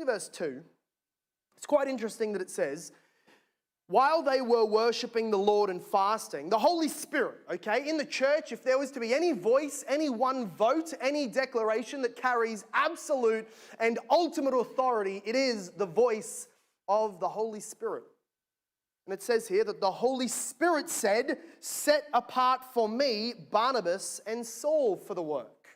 verse 2. It's quite interesting that it says, while they were worshipping the Lord and fasting, the Holy Spirit, okay, in the church, if there was to be any voice, any one vote, any declaration that carries absolute and ultimate authority, it is the voice of the Holy Spirit. And it says here that the Holy Spirit said, set apart for me Barnabas and Saul for the work.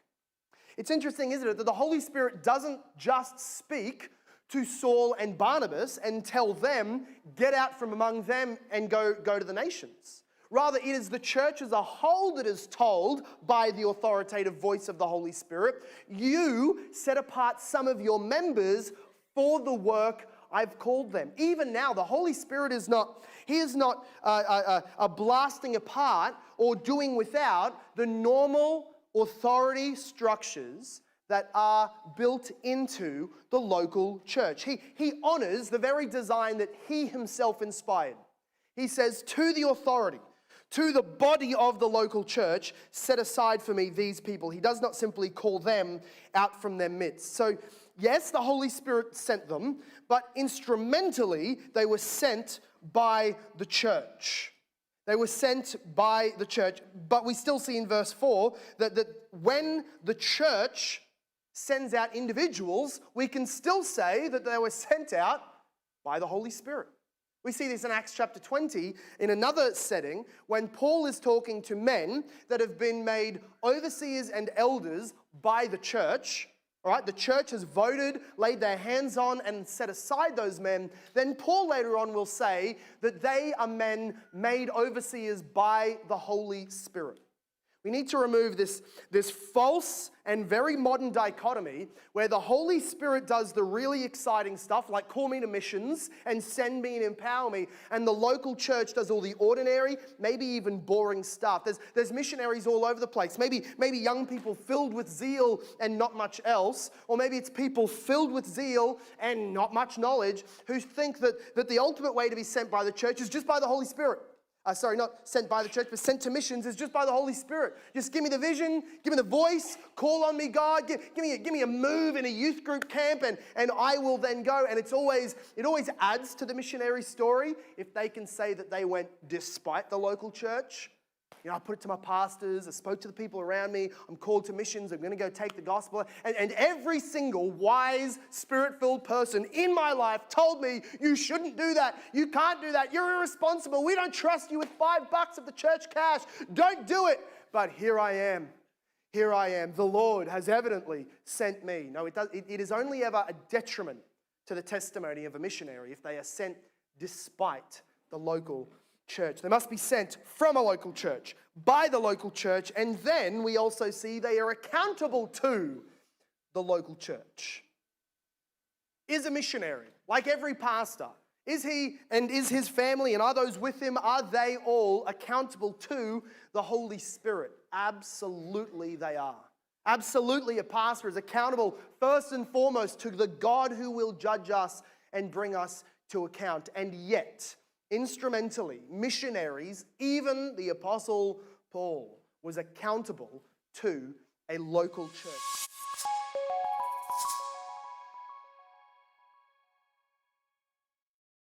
It's interesting, isn't it, that the Holy Spirit doesn't just speak to Saul and Barnabas and tell them, get out from among them and go to the nations. Rather, it is the church as a whole that is told by the authoritative voice of the Holy Spirit, you set apart some of your members for the work I've called them. Even now, the Holy Spirit is not blasting apart or doing without the normal authority structures that are built into the local church. He honors the very design that he himself inspired. He says, to the authority, to the body of the local church, set aside for me these people. He does not simply call them out from their midst. So, yes, the Holy Spirit sent them, but instrumentally, they were sent by the church. They were sent by the church. But we still see in verse 4 that when the church sends out individuals, we can still say that they were sent out by the Holy Spirit. We see this in Acts chapter 20 in another setting when Paul is talking to men that have been made overseers and elders by the church. All right, the church has voted, laid their hands on and set aside those men. Then Paul later on will say that they are men made overseers by the Holy Spirit. We need to remove this false and very modern dichotomy where the Holy Spirit does the really exciting stuff like call me to missions and send me and empower me, and the local church does all the ordinary, maybe even boring stuff. There's missionaries all over the place. Maybe young people filled with zeal and not much else, or maybe it's people filled with zeal and not much knowledge who think that the ultimate way to be sent by the church is just by the Holy Spirit. Not sent by the church, but sent to missions is just by the Holy Spirit. Just give me the vision, give me the voice, call on me, God, give me a move in a youth group camp, and I will then go. And it always adds to the missionary story if they can say that they went despite the local church. You know, I put it to my pastors, I spoke to the people around me, I'm called to missions, I'm going to go take the gospel. And every single wise, spirit-filled person in my life told me, you shouldn't do that, you can't do that, you're irresponsible, we don't trust you with $5 of the church cash, don't do it. But here I am, the Lord has evidently sent me. No, it is only ever a detriment to the testimony of a missionary if they are sent despite the local church. They must be sent from a local church, by the local church, and then we also see they are accountable to the local church. Is a missionary, like every pastor, is he and is his family and are those with him, are they all accountable to the Holy Spirit? Absolutely they are. Absolutely a pastor is accountable first and foremost to the God who will judge us and bring us to account. And yet, instrumentally, missionaries, even the Apostle Paul, was accountable to a local church.